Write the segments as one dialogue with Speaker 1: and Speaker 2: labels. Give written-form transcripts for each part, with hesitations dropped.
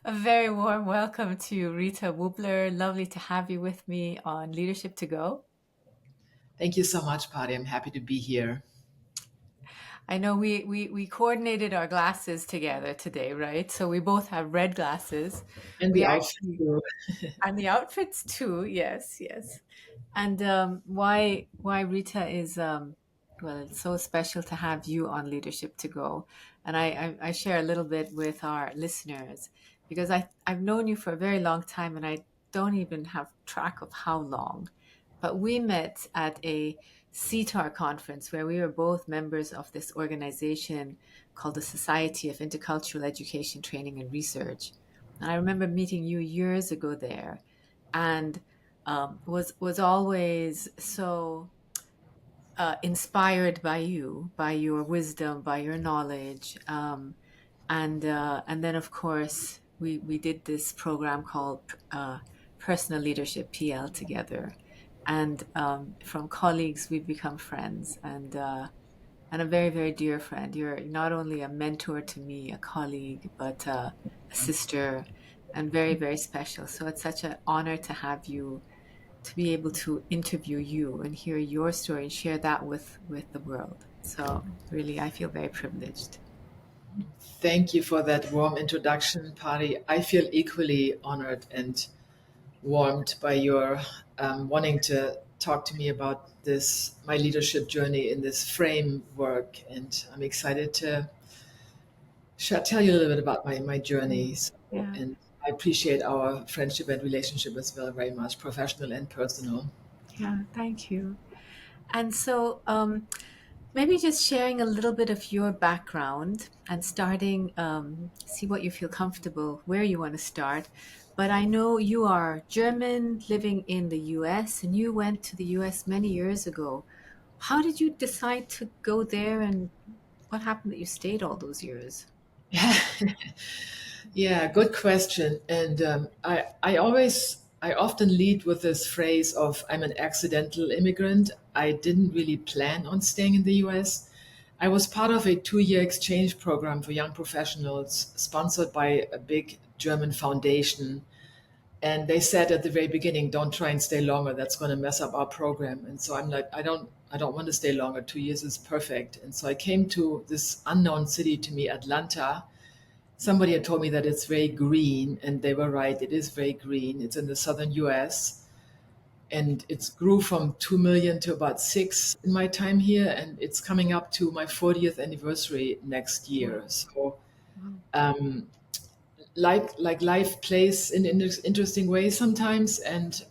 Speaker 1: A very warm welcome to Rita Wuebbeler. Lovely to have you with me on Leadership to Go.
Speaker 2: Thank you so much, Pari. I'm happy to be here.
Speaker 1: I know we coordinated our glasses together today, right? So we both have red glasses.
Speaker 2: And
Speaker 1: We
Speaker 2: the outfit
Speaker 1: actually,
Speaker 2: too.
Speaker 1: and the outfits too. Yes, yes. And why Rita is well, it's so special to have you on Leadership to Go, and I share a little bit with our listeners because I've known you for a very long time, and I don't even have track of how long, but we met at a CTAR conference where we were both members of this organization called the Society of Intercultural Education, Training, and Research, and I remember meeting you years ago there, and was always so inspired by you, by your wisdom, by your knowledge, and then of course we did this program called Personal Leadership PL together, and from colleagues we've become friends, and a very very dear friend. You're not only a mentor to me, a colleague, but a sister, and very very special. So it's such an honor to have you, to be able to interview you and hear your story and share that with the world. So really, I feel very privileged.
Speaker 2: Thank you for that warm introduction, Pari. I feel equally honored and warmed by your wanting to talk to me about this, my leadership journey in this framework. And I'm excited to tell you a little bit about my journey. So,
Speaker 1: Yeah,
Speaker 2: and I appreciate our friendship and relationship as well very much, professional and personal.
Speaker 1: yeah, thank you. And so, maybe just sharing a little bit of your background and starting, see what you feel comfortable, where you want to start. But I know you are German living in the US, and you went to the US many years ago. How did you decide to go there, and what happened that you stayed all those years?
Speaker 2: Yeah, good question. And I often lead with this phrase of I'm an accidental immigrant. I didn't really plan on staying in the US. I was part of a 2 year exchange program for young professionals sponsored by a big German foundation. And they said at the very beginning, don't try and stay longer. That's going to mess up our program. And so I'm like, I don't want to stay longer. 2 years is perfect. And so I came to this unknown city to me, Atlanta. Somebody had told me that it's very green, and they were right. It is very green. It's in the southern US, and it's grew from 2 million to about 6 in my time here, and it's coming up to my 40th anniversary next year.
Speaker 1: Wow.
Speaker 2: So,
Speaker 1: Wow.
Speaker 2: um, like life plays in interesting ways sometimes, and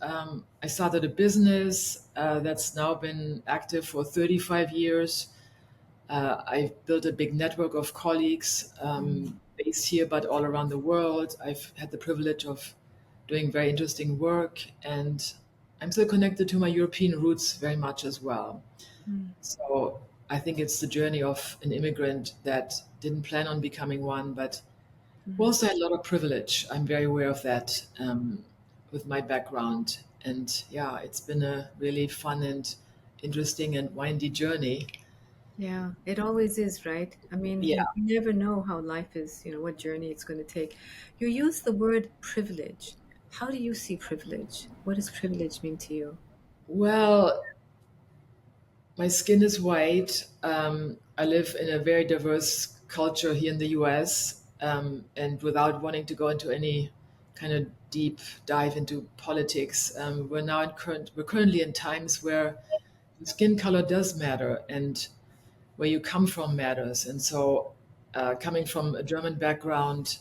Speaker 2: I started a business that's now been active for 35 years. I've built a big network of colleagues
Speaker 1: Mm,
Speaker 2: based here, but all around the world. I've had the privilege of doing very interesting work, and I'm still connected to my European roots very much as well.
Speaker 1: mm,
Speaker 2: So I think it's the journey of an immigrant that didn't plan on becoming one, but who
Speaker 1: mm.
Speaker 2: also had a lot of privilege. I'm very aware of that with my background. And yeah, it's been a really fun and interesting and windy journey.
Speaker 1: Yeah, it always is, right? I mean,
Speaker 2: Yeah.
Speaker 1: you never know how life is, what journey it's going to take. You use the word privilege. How do you see privilege? What does privilege mean to you?
Speaker 2: Well, my skin is white. I live in a very diverse culture here in the US. And without wanting to go into any kind of deep dive into politics, we're currently in times where skin color does matter and where you come from matters. And so, coming from a German background,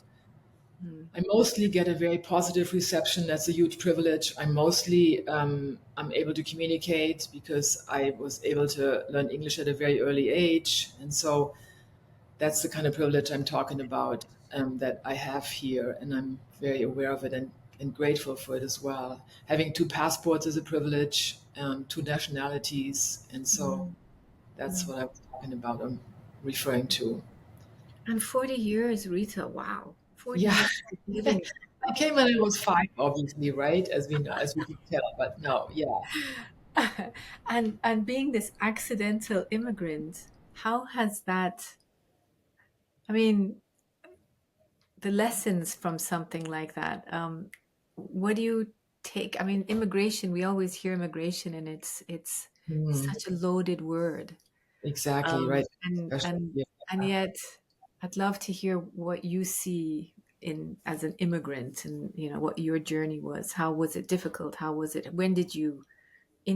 Speaker 1: Mm,
Speaker 2: I mostly get a very positive reception. That's a huge privilege. I'm able to communicate because I was able to learn English at a very early age, and so that's the kind of privilege I'm talking about that I have here, and I'm very aware of it and grateful for it as well. Having two passports is a privilege, two nationalities, and so
Speaker 1: mm,
Speaker 2: that's
Speaker 1: mm.
Speaker 2: what I was talking about. I'm referring to.
Speaker 1: And 40 years, Rita, wow. 40
Speaker 2: Yeah.
Speaker 1: years of living.
Speaker 2: I came when I was five, obviously, right? As we know, as we can tell. But no, yeah.
Speaker 1: And being this accidental immigrant, how has that, I mean, the lessons from something like that. What do you take? I mean, immigration. We always hear immigration, and it's
Speaker 2: Hmm,
Speaker 1: such a loaded word.
Speaker 2: exactly, right.
Speaker 1: And
Speaker 2: Especially, yeah.
Speaker 1: and yet, I'd love to hear what you see in as an immigrant, and what your journey was. How was it difficult? How was it? When did you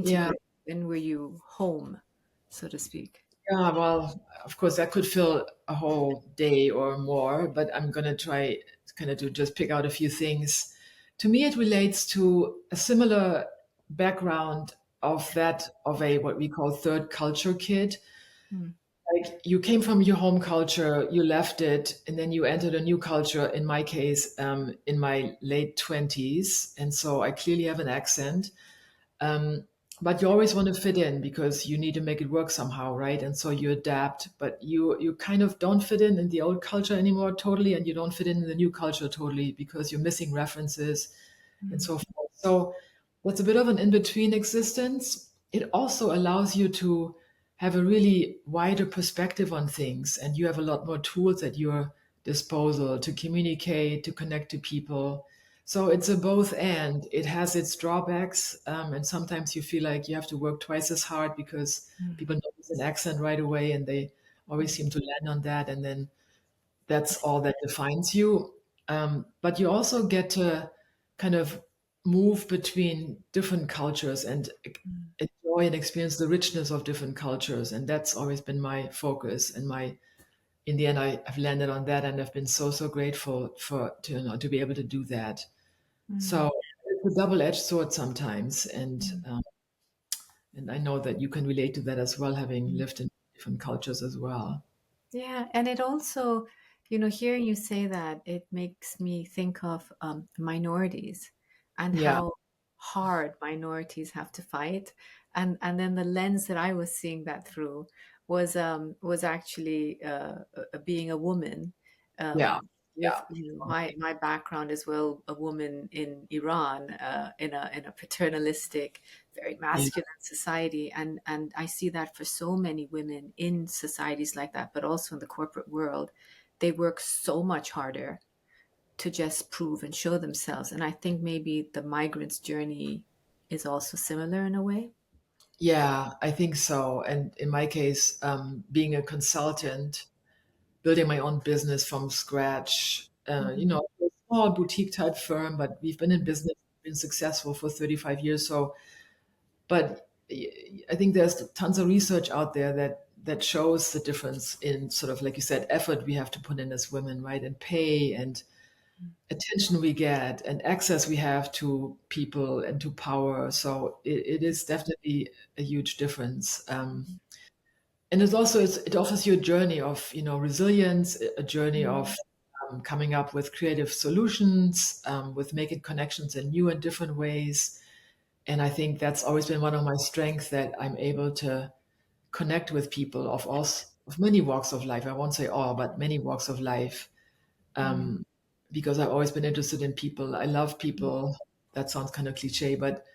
Speaker 2: Yeah,
Speaker 1: integrate? When were you home, so to speak?
Speaker 2: yeah, well, of course, that could fill a whole day or more, but I'm going to try kind of to just pick out a few things. To me, it relates to a similar background of that of a what we call third culture kid.
Speaker 1: Mm,
Speaker 2: Like you came from your home culture, you left it, and then you entered a new culture. In my case, in my late 20s, and so I clearly have an accent. Um, but you always want to fit in because you need to make it work somehow, right? And so you adapt, but you kind of don't fit in the old culture anymore totally, and you don't fit in the new culture totally because you're missing references and
Speaker 1: mm,
Speaker 2: so forth. So that's a bit of an in-between existence. It also allows you to have a really wider perspective on things, and you have a lot more tools at your disposal to communicate, to connect to people. So it's a both and. It has its drawbacks, and sometimes you feel like you have to work twice as hard because
Speaker 1: mm,
Speaker 2: people notice an accent right away, and they always seem to land on that, and then that's all that defines you. But you also get to kind of move between different cultures and
Speaker 1: mm,
Speaker 2: enjoy and experience the richness of different cultures, and that's always been my focus. And my in the end, I've landed on that, and I've been so grateful for to be able to do that.
Speaker 1: mm,
Speaker 2: So it's a double-edged sword sometimes,
Speaker 1: mm.
Speaker 2: and I know that you can relate to that as well, having
Speaker 1: Mm.
Speaker 2: lived in different cultures as well.
Speaker 1: Yeah, and it also, hearing you say that, it makes me think of minorities and
Speaker 2: Yeah,
Speaker 1: how hard minorities have to fight. And then the lens that I was seeing that through was actually being a woman.
Speaker 2: yeah,
Speaker 1: With
Speaker 2: yeah,
Speaker 1: my background as well, a woman in Iran, in a paternalistic, very
Speaker 2: yeah.
Speaker 1: masculine society, and I see that for so many women in societies like that, but also in the corporate world, they work so much harder to just prove and show themselves. And I think maybe the migrant's journey is also similar in a way.
Speaker 2: Yeah, I think so. And in my case, being a consultant, building my own business from scratch,
Speaker 1: Mhm.
Speaker 2: a small boutique type firm, but we've been in business, been successful for 35 years. So, but I think there's tons of research out there that shows the difference in sort of, like you said, effort we have to put in as women, right? And pay and attention we get and access we have to people and to power. So it is definitely a huge difference. And it offers you a journey of resilience, a journey of
Speaker 1: Mm,
Speaker 2: coming up with creative solutions, with making connections in new and different ways. And I think that's always been one of my strengths, that I'm able to connect with people of many walks of life. I won't say all, but many walks of life,
Speaker 1: mm,
Speaker 2: because I've always been interested in people. I love people. That sounds kind of cliche, but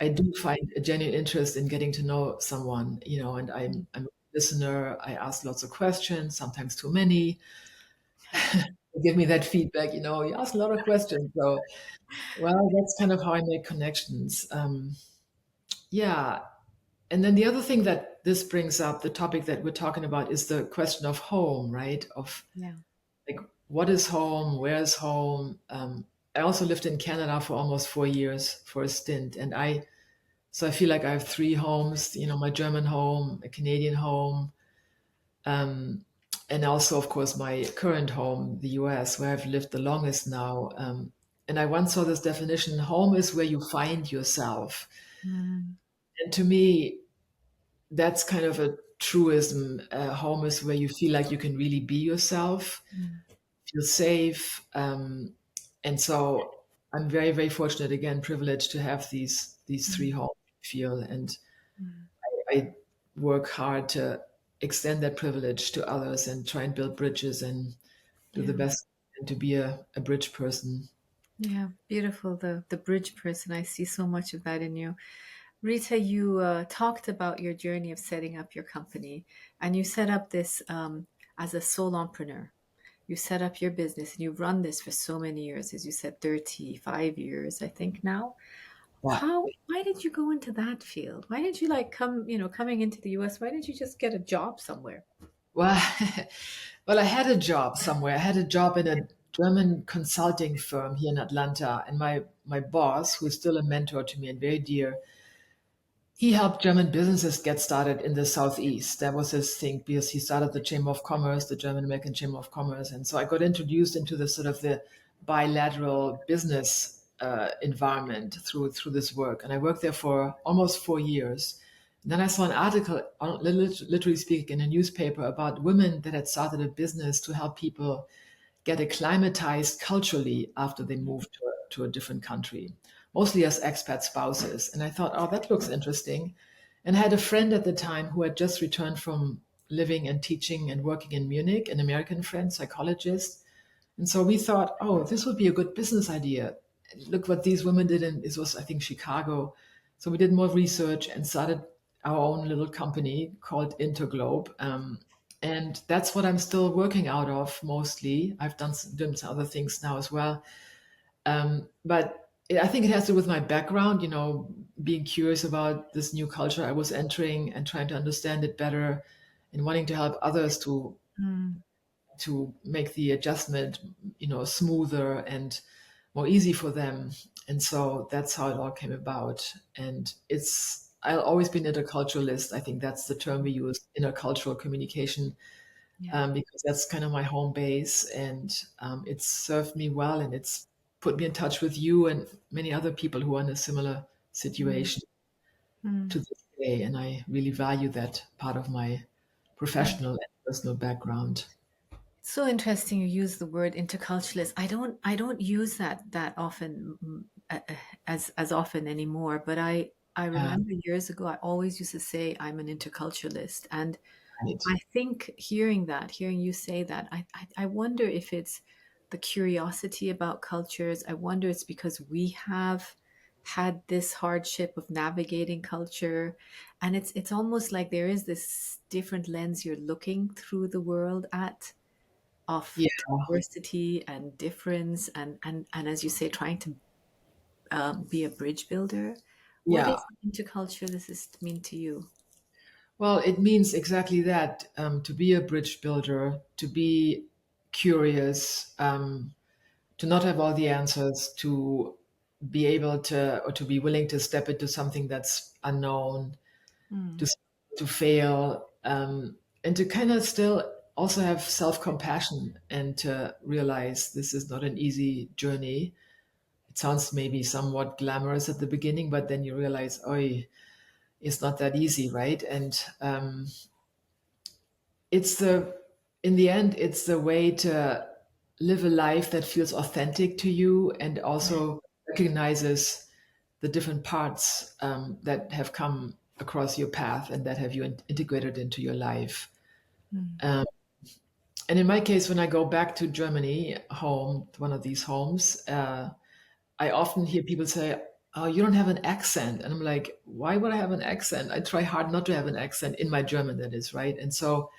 Speaker 2: I do find a genuine interest in getting to know someone, and
Speaker 1: mm.
Speaker 2: I'm a listener. I ask lots of questions, sometimes too many. They give me that feedback, you ask a lot of questions. So, well, that's kind of how I make connections. Yeah. And then the other thing that this brings up, the topic that we're talking about, is the question of home, right? Of
Speaker 1: Yeah.
Speaker 2: like, what is home? Where is home? I also lived in Canada for almost 4 years for a stint, and so I feel like I have three homes. My German home, a Canadian home, um, and also, of course, my current home, the U.S., where I've lived the longest now. And I once saw this definition: home is where you find yourself.
Speaker 1: Mm,
Speaker 2: And to me, that's kind of a truism. Home is where you feel like you can really be yourself,
Speaker 1: mm,
Speaker 2: feel safe. And so I'm very fortunate, again, privileged to have these three
Speaker 1: mm,
Speaker 2: homes, I feel. And
Speaker 1: mm.
Speaker 2: I work hard to extend that privilege to others and try and build bridges and do the
Speaker 1: Yeah.
Speaker 2: best and to be a bridge person.
Speaker 1: Yeah. Beautiful. The bridge person. I see so much of that in you. Rita, you talked about your journey of setting up your company, and you set up this as a solopreneur. you set up your business and you've run this for so many years, as you said, 35 years, I think now.
Speaker 2: Yeah.
Speaker 1: Why did you go into that field? Why did you like coming into the US, why didn't you just get a job somewhere?
Speaker 2: Well, well, I had a job somewhere. I had a job in a German consulting firm here in Atlanta, and my boss, who is still a mentor to me and very dear, he helped German businesses get started in the Southeast. That was his thing because he started the Chamber of Commerce, the German American Chamber of Commerce. And so I got introduced into the sort of the bilateral business environment through this work. And I worked there for almost 4 years. And then I saw an article, literally speaking, in a newspaper about women that had started a business to help people get acclimatized culturally after they moved to a different country, mostly as expat spouses. And I thought, oh, that looks interesting. And I had a friend at the time who had just returned from living and teaching and working in Munich, an American friend, psychologist. And so we thought, oh, this would be a good business idea. Look what these women did in, it was, I think, Chicago. So we did more research and started our own little company called InterGlobe. And that's what I'm still working out of mostly. I've done some other things now as well. But I think it has to do with my background, being curious about this new culture I was entering and trying to understand it better and wanting to help others
Speaker 1: Mm,
Speaker 2: to make the adjustment, smoother and more easy for them. And so that's how it all came about. And I'll always been interculturalist. I think that's the term we use, intercultural communication,
Speaker 1: yeah.
Speaker 2: because that's kind of my home base. And it's served me well, and it's put me in touch with you and many other people who are in a similar
Speaker 1: Mm,
Speaker 2: situation to
Speaker 1: mm.
Speaker 2: this day. And I really value that part of my professional and personal background.
Speaker 1: It's so interesting you use the word interculturalist. I don't use that often, as often anymore, but I
Speaker 2: Uh,
Speaker 1: remember years ago I always used to say I'm an interculturalist. And
Speaker 2: right.
Speaker 1: I think hearing you say that, I wonder if it's the curiosity about cultures. I wonder it's because we have had this hardship of navigating culture, and it's almost like there is this different lens you're looking through the world at, of
Speaker 2: Yeah.
Speaker 1: diversity and difference, and as you say, trying to be a bridge builder. What
Speaker 2: Yeah.
Speaker 1: does interculturalist mean to you?
Speaker 2: Well, it means exactly that, to be a bridge builder, to be curious, to not have all the answers, to be able to, or to be willing to step into something that's unknown, to,
Speaker 1: Mm,
Speaker 2: to fail, and to kind of still also have self compassion and to realize this is not an easy journey. It sounds maybe somewhat glamorous at the beginning, but then you realize, oh, it's not that easy, right? And it's the in the end it's the way to live a life that feels authentic to you and also recognizes the different parts that have come across your path and that have you integrated into your life.
Speaker 1: mm,
Speaker 2: um, and in my case, when I go back to Germany, home, one of these homes, I often hear people say, oh, you don't have an accent. And I'm like, why would I have an accent? I try hard not to have an accent in my German, that is, right? And so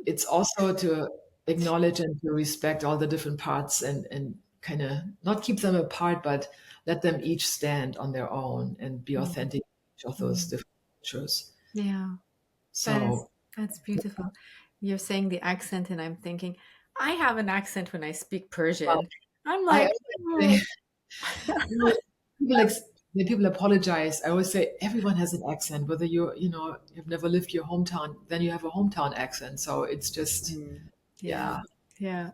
Speaker 2: it's also to acknowledge and to respect all the different parts and kind of not keep them apart, but let them each stand on their own and be
Speaker 1: mm,
Speaker 2: authentic to each of those
Speaker 1: mm.
Speaker 2: different cultures.
Speaker 1: Yeah. That is
Speaker 2: So,
Speaker 1: that's beautiful. You're saying the accent, and I'm thinking, I have an accent when I speak
Speaker 2: well,
Speaker 1: Persian. I'm
Speaker 2: I
Speaker 1: like,
Speaker 2: always
Speaker 1: oh.
Speaker 2: say, you know, people when people apologize, I always say everyone has an accent, whether you've never lived your hometown, then you have a hometown accent. So it's just,
Speaker 1: Mm. Yeah,
Speaker 2: yeah.
Speaker 1: yeah.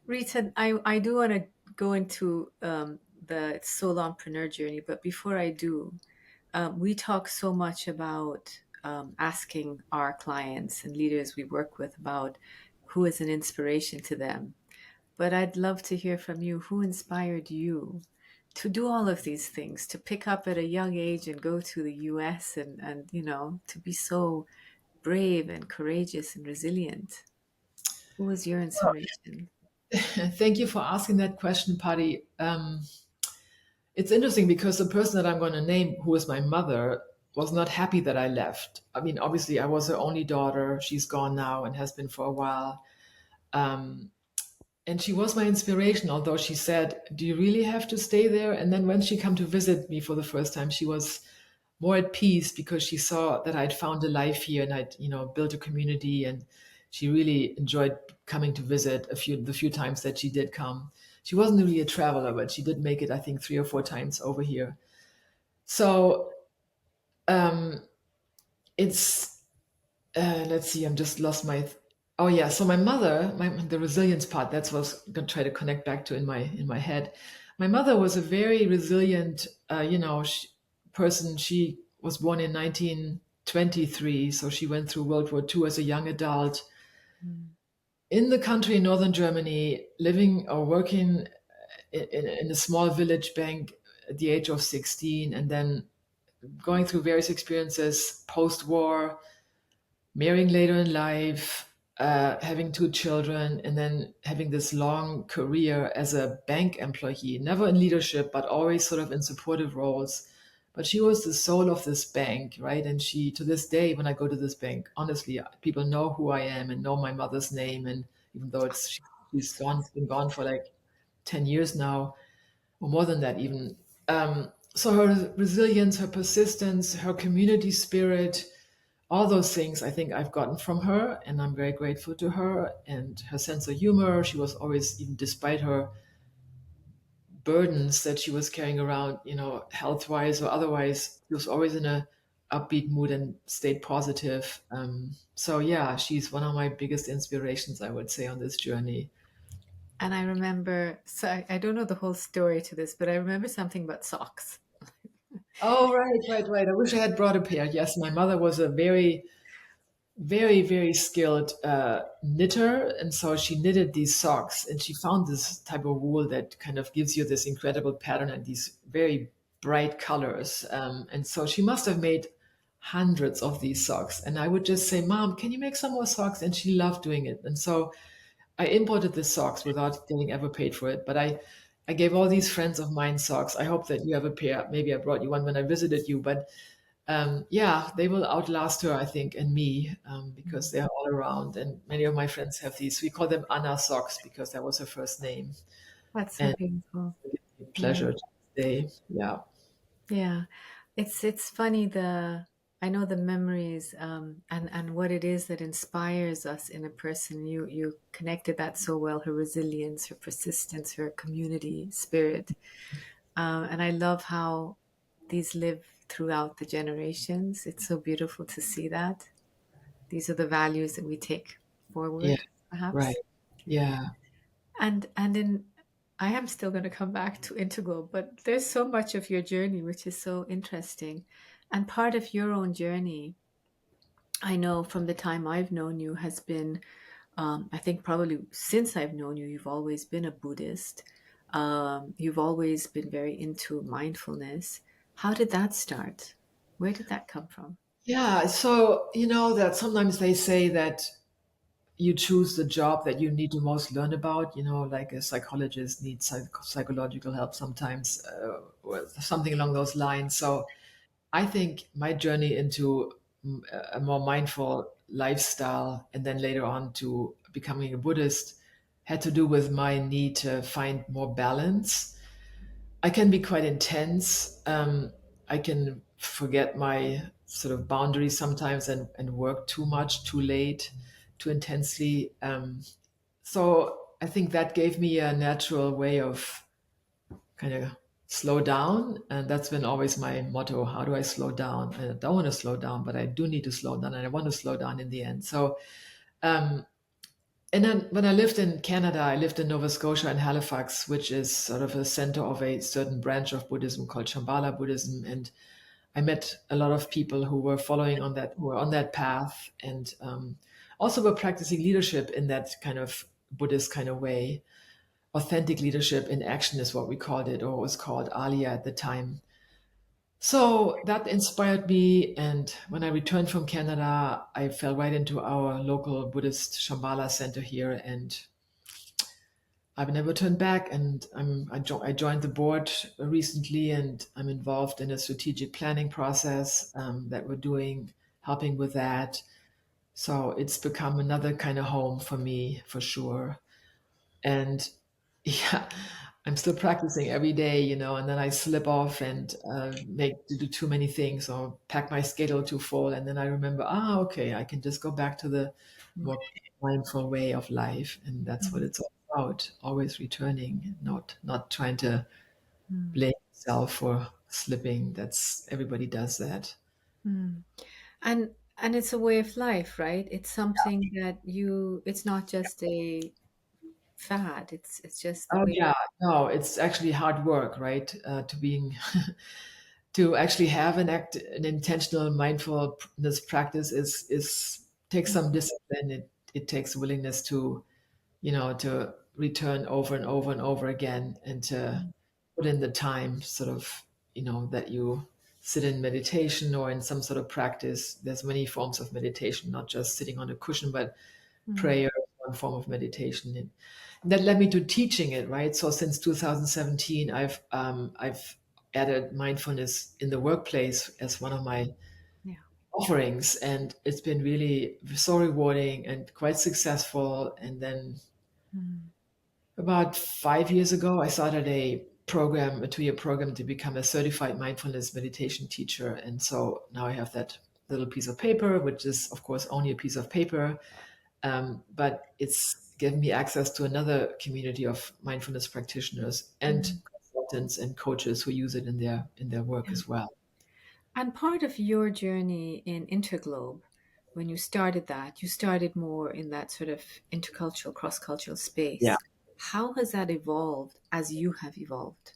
Speaker 1: Rita, I do want to go into the solopreneur journey, but before I do, we talk so much about asking our clients and leaders we work with about who is an inspiration to them. But I'd love to hear from you. Who inspired you to do all of these things, to pick up at a young age and go to the US, and to be so brave and courageous and resilient? Who was your inspiration?
Speaker 2: Thank you for asking that question, Pari. It's interesting because the person that I'm going to name, who is my mother, was not happy that I left. I mean, obviously, I was her only daughter. She's gone now and has been for a while. and she was my inspiration, although she said, do you really have to stay there? And then when she came to visit me for the first time, she was more at peace because she saw that I'd found a life here and I'd, built a community, and she really enjoyed coming to visit the few times that she did come. She wasn't really a traveler, but she did make it, I think, 3 or 4 times over here. So um, it's let's see, I'm just lost my. Oh yeah, so my mother, the resilience part. That's what I was gonna try to connect back to in my head. My mother was a very resilient, person. She was born in 1923, so she went through World War II as a young adult
Speaker 1: Mm.
Speaker 2: in the country in northern Germany, living or working in a small village bank at the age of 16, and then going through various experiences post-war, marrying later in life, having 2 children, and then having this long career as a bank employee, never in leadership, but always sort of in supportive roles. But she was the soul of this bank, right? And she, to this day, when I go to this bank, honestly, people know who I am and know my mother's name. And even though she's been gone for like 10 years now, or more than that even. So her resilience, her persistence, her community spirit, all those things I think I've gotten from her, and I'm very grateful to her. And her sense of humor, she was always, even despite her burdens that she was carrying around, health wise or otherwise, she was always in a upbeat mood and stayed positive. So yeah, she's one of my biggest inspirations, I would say, on this journey.
Speaker 1: And I remember, so I don't know the whole story to this, but I remember something about socks.
Speaker 2: Oh, right, right, right. I wish I had brought a pair. Yes, my mother was a very, very, very skilled knitter. And so she knitted these socks, and she found this type of wool that kind of gives you this incredible pattern and these very bright colors. And so she must have made hundreds of these socks. And I would just say, Mom, can you make some more socks? And she loved doing it. And so I imported the socks without getting ever paid for it. But I gave all these friends of mine socks. I hope that you have a pair. Maybe I brought you one when I visited you. But yeah, they will outlast her, I think, and me, because they're all around. And many of my friends have these. We call them Anna socks because that was her first name.
Speaker 1: That's so
Speaker 2: And
Speaker 1: beautiful.
Speaker 2: it gives me
Speaker 1: Yeah.
Speaker 2: pleasure to say, yeah,
Speaker 1: Yeah. It's funny I know the memories and what it is that inspires us in a person. You connected that so well, her resilience, her persistence, her community spirit. And I love how these live throughout the generations. It's so beautiful to see that. These are the values that we take
Speaker 2: yeah,
Speaker 1: forward,
Speaker 2: right,
Speaker 1: perhaps.
Speaker 2: yeah,
Speaker 1: And in I am still going to come back to InterGlobe, but there's so much of your journey which is so interesting. And part of your own journey, I know from the time I've known you, has been, I think probably since I've known you, you've always been a Buddhist. You've always been very into mindfulness. How did that start? Where did that come from?
Speaker 2: yeah. So you know that sometimes they say that you choose the job that you need to most learn about. Like a psychologist needs psychological help sometimes, or something along those lines. So I think my journey into a more mindful lifestyle, and then later on to becoming a Buddhist, had to do with my need to find more balance. I can be quite intense. I can forget my sort of boundaries sometimes, and work too much, too late, too intensely. So I think that gave me a natural way of kind of slow down. And that's been always my motto. How do I slow down? And I don't want to slow down, but I do need to slow down, and I want to slow down in the end. So, um, and then when I lived in Canada, I lived in Nova Scotia and Halifax, which is sort of a center of a certain branch of Buddhism called Shambhala Buddhism. And I met a lot of people who were who were on that path, and also were practicing leadership in that kind of Buddhist kind of way. Authentic leadership in action is what we called it, or was called Alia at the time. So that inspired me. And when I returned from Canada, I fell right into our local Buddhist Shambhala center here. And I've never turned back. And I joined the board recently, and I'm involved in a strategic planning process that we're doing, helping with that. So it's become another kind of home for me, for sure. And yeah, I'm still practicing every day, and then I slip off and make to do too many things or pack my schedule too full, and then I remember, okay, I can just go back to the more mindful way of life, and that's what
Speaker 1: Mm,
Speaker 2: it's all about. Always returning, not trying to
Speaker 1: mm,
Speaker 2: blame yourself for slipping. That's everybody does that.
Speaker 1: mm. And it's a way of life, right? It's something that it's not just a fad. It's just the
Speaker 2: Oh
Speaker 1: way.
Speaker 2: yeah, no, it's actually hard work, right? To being to actually have an intentional mindfulness practice is takes some discipline. It takes willingness to to return over and over and over again, and to
Speaker 1: Mm,
Speaker 2: put in the time, sort of, that you sit in meditation or in some sort of practice. There's many forms of meditation, not just sitting on a cushion, but
Speaker 1: mm,
Speaker 2: prayer is one form of meditation. And that led me to teaching it, right? So since 2017, I've added mindfulness in the workplace as one of my
Speaker 1: yeah.
Speaker 2: offerings, and it's been really so rewarding and quite successful. And then
Speaker 1: Mm,
Speaker 2: about 5 years ago, I started a 2-year program to become a certified mindfulness meditation teacher. And so now I have that little piece of paper, which is, of course, only a piece of paper, but it's given me access to another community of mindfulness practitioners and
Speaker 1: mm,
Speaker 2: consultants and coaches who use it in their work
Speaker 1: yeah.
Speaker 2: as well.
Speaker 1: And part of your journey in InterGlobe, when you started that, you started more in that sort of intercultural, cross-cultural
Speaker 2: Yeah.
Speaker 1: space. How has that evolved as you have evolved?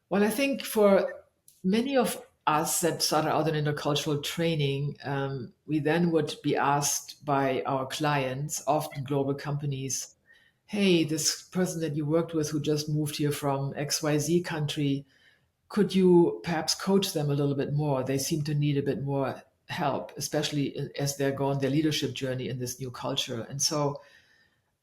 Speaker 2: Well, I think for many of us that started out in intercultural training, we then would be asked by our clients, often global companies, hey, this person that you worked with who just moved here from XYZ country, could you perhaps coach them a little bit more? They seem to need a bit more help, especially as they're going their leadership journey in this new culture. And so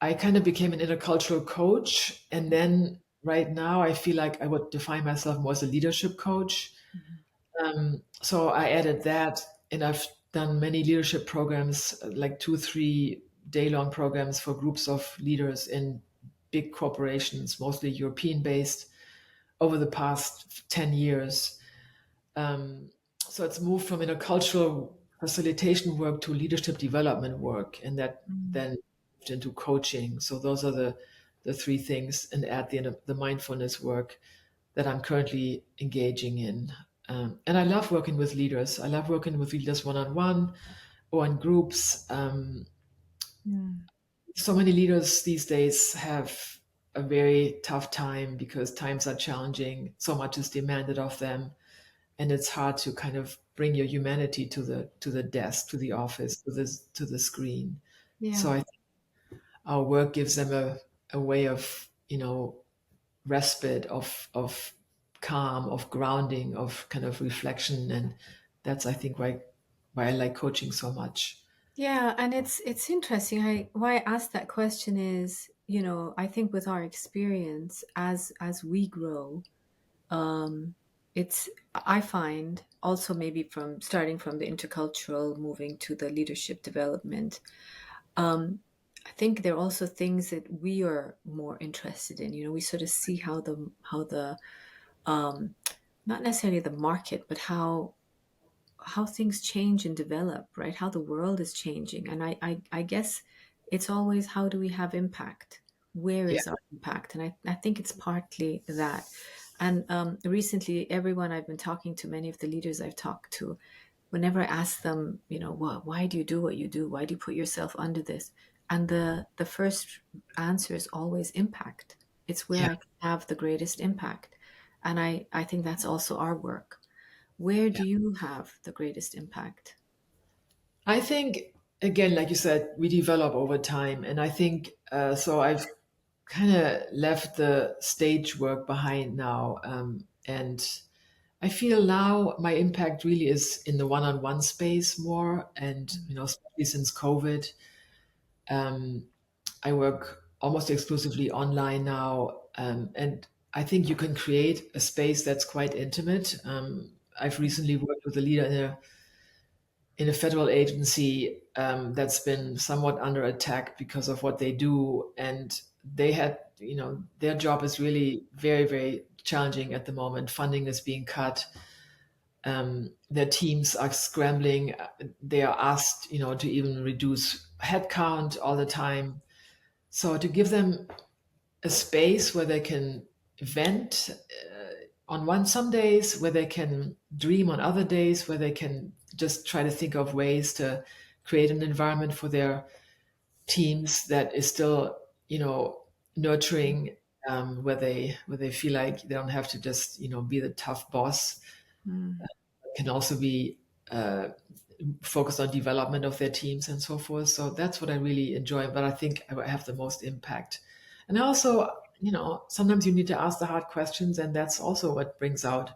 Speaker 2: I kind of became an intercultural coach. And then right now, I feel like I would define myself more as a leadership coach.
Speaker 1: Mhm.
Speaker 2: So I added that, and I've done many leadership programs, like 2, 3 day long programs for groups of leaders in big corporations, mostly European based, over the past 10 years. Um, so it's moved from intercultural facilitation work to leadership development work, and that
Speaker 1: Mm,
Speaker 2: then moved into coaching. So those are the three things, and at the end of the mindfulness work that I'm currently engaging in. And I love working with leaders. I love working with leaders one on one or in groups.
Speaker 1: mm,
Speaker 2: So many leaders these days have a very tough time because times are challenging. So much is demanded of them, and it's hard to kind of bring your humanity to the desk, to the office, to the screen.
Speaker 1: yeah.
Speaker 2: So I think our work gives them a way of respite, of calm, of grounding, of kind of reflection, and that's, I think, why I like coaching so much.
Speaker 1: Yeah, and it's interesting. Why I asked that question is, I think with our experience as we grow, um, it's I find also maybe from starting from the intercultural, moving to the leadership development. Um, I think there are also things that we are more interested in. We sort of see how the not necessarily the market, but how things change and develop, right? How the world is changing. And I guess it's always how do we have impact? Where
Speaker 2: Yeah,
Speaker 1: is our impact? And I think it's partly that. And recently, everyone I've been talking to, many of the leaders I've talked to, whenever I ask them, why do you do what you do? Why do you put yourself under this? And the first answer is always impact. It's where
Speaker 2: yeah.
Speaker 1: I can have the greatest impact. And I think that's also our work. Where
Speaker 2: Yeah.
Speaker 1: do you have the greatest impact?
Speaker 2: I think, again, like you said, we develop over time, and I think so. I've kind of left the stage work behind now, and I feel now my impact really is in the one-on-one space more, and especially since COVID, um, I work almost exclusively online now, and I think you can create a space that's quite intimate. I've recently worked with a leader in a federal agency that's been somewhat under attack because of what they do, and they had their job is really very, very challenging at the moment. Funding is being cut. Their teams are scrambling. They are asked, to even reduce headcount all the time. So to give them a space where they can vent on some days, where they can dream on other days, where they can just try to think of ways to create an environment for their teams that is still, nurturing, where they feel like they don't have to just, be the tough boss.
Speaker 1: Mm.
Speaker 2: Can also be focused on development of their teams and so forth. So that's what I really enjoy. But I think I have the most impact. And also, sometimes you need to ask the hard questions, and that's also what brings out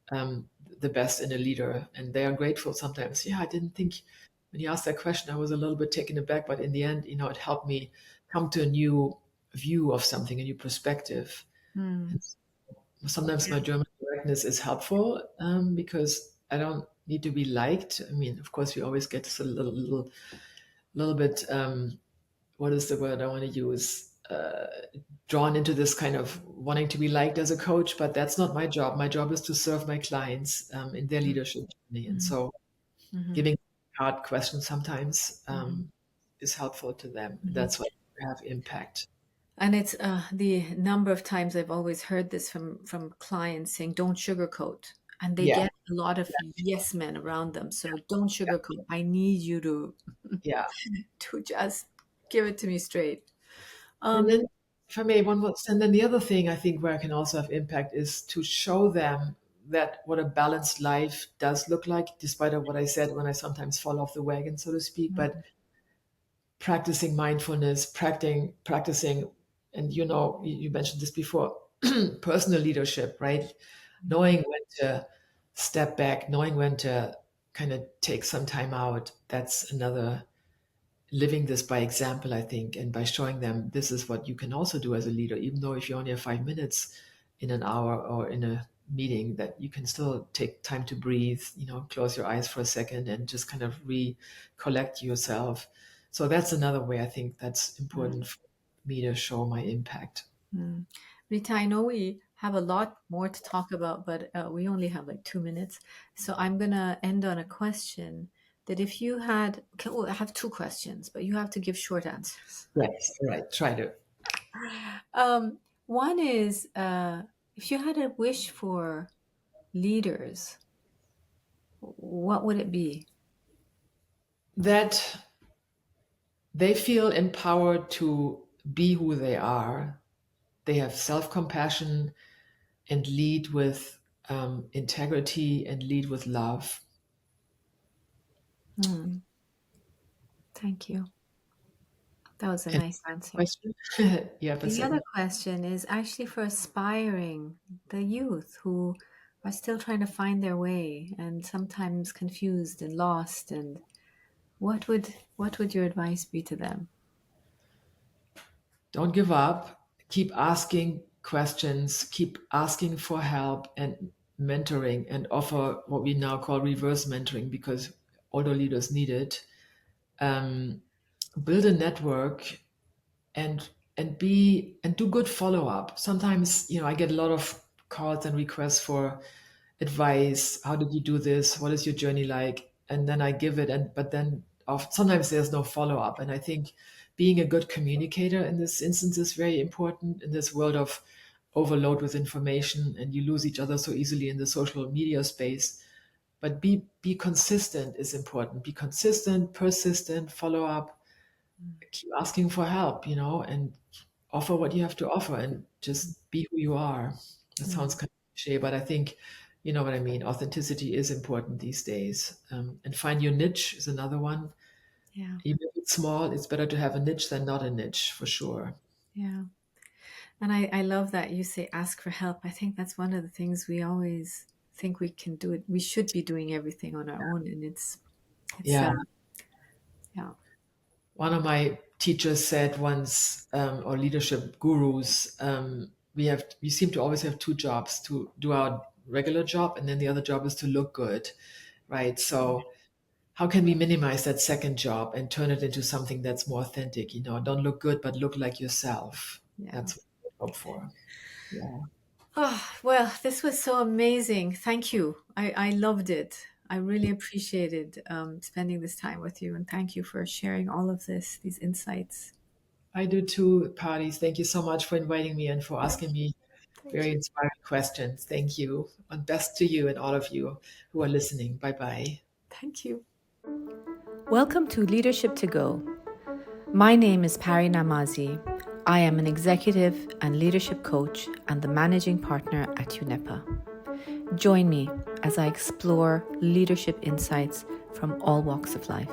Speaker 2: the best in a leader. And they are grateful sometimes. Yeah, I didn't think when you asked that question, I was a little bit taken aback, but in the end, it helped me come to a new view of something, a new perspective.
Speaker 1: Mm.
Speaker 2: And sometimes my German correctness is helpful because I don't need to be liked. I mean, of course, we always get a little bit. What is the word I want to use? Drawn into this kind of wanting to be liked as a coach, but that's not my job. My job is to serve my clients in their leadership journey, and
Speaker 1: Mm.
Speaker 2: so
Speaker 1: Mhm.
Speaker 2: giving hard questions sometimes
Speaker 1: Mhm.
Speaker 2: is helpful to them.
Speaker 1: Mhm.
Speaker 2: That's what have impact.
Speaker 1: And it's the number of times I've always heard this from clients saying, "Don't sugarcoat," and they
Speaker 2: Yeah,
Speaker 1: get a lot of yes men around them. So don't sugarcoat. I need you to
Speaker 2: yeah.
Speaker 1: to just give it to me straight.
Speaker 2: And
Speaker 1: Um,
Speaker 2: then, if I may, one more, and then the other thing I think where I can also have impact is to show them that what a balanced life does look like, despite of what I said when I sometimes fall off the wagon, so to speak. But practicing mindfulness, practicing, and you mentioned this before, personal leadership, right? Knowing when to step back, knowing when to kind of take some time out. That's another living this by example, I think, and by showing them this is what you can also do as a leader, even though if you only have 5 minutes in an hour or in a meeting, that you can still take time to breathe, close your eyes for a second and just kind of recollect yourself. So that's another way I think that's important for me to show my impact.
Speaker 1: Mm. Rita, I know we have a lot more to talk about, but we only have like 2 minutes. So I'm going to end on a question that if you had, okay, well, I have two questions, but you have to give short answers.
Speaker 2: Yes, all right, try to.
Speaker 1: One is if you had a wish for leaders, what would it be?
Speaker 2: That they feel empowered to be who they are. They have self compassion and lead with integrity and lead with love.
Speaker 1: Hmm, thank you. That was a
Speaker 2: And
Speaker 1: nice answer.
Speaker 2: question? You have a
Speaker 1: The other
Speaker 2: second?
Speaker 1: question is actually for aspiring the youth who are still trying to find their way and sometimes confused and lost. And what would your advice be to them?
Speaker 2: Don't give up. Keep asking questions. Keep asking for help and mentoring, and offer what we now call reverse mentoring because older leaders need it. Um, Build a network and do good follow up. Sometimes, I get a lot of calls and requests for advice. How did you do this? What is your journey like? And then I give it, and but then sometimes there's no follow up. And I think being a good communicator in this instance is very important in this world of overload with information, and you lose each other so easily in the social media space. But be consistent is important. Be consistent, persistent, follow up, keep asking for help, and offer what you have to offer and just be who you are. That sounds
Speaker 1: Mm,
Speaker 2: kind of cliche, but I think you know what I mean. Authenticity is important these days. And find your niche is another one.
Speaker 1: yeah,
Speaker 2: Even if it's small, it's better to have a niche than not a niche for sure.
Speaker 1: yeah. And I love that you say ask for help. I think that's one of the things we always think we can do it. We should be doing everything on our own. And it's
Speaker 2: Yeah.
Speaker 1: yeah.
Speaker 2: One of my teachers said once, or leadership gurus, we seem to always have two jobs: to do our regular job, and then the other job is to look good, right? So how can we minimize that second job and turn it into something that's more authentic? Don't look good, but look like yourself.
Speaker 1: Yeah.
Speaker 2: That's hope for. Yeah.
Speaker 1: Oh, well, this was so amazing. Thank you. I loved it. I really appreciated spending this time with you. And thank you for sharing all of this, these insights.
Speaker 2: I do too, Pari. Thank you so much for inviting me and for asking me
Speaker 1: Thank
Speaker 2: very
Speaker 1: you.
Speaker 2: inspiring questions. Thank you. And best to you and all of you who are listening. Bye bye.
Speaker 1: Thank you. Welcome to Leadership to Go. My name is Pari Namazie. I am an executive and leadership coach and the managing partner at UNEPA. Join me as I explore leadership insights from all walks of life.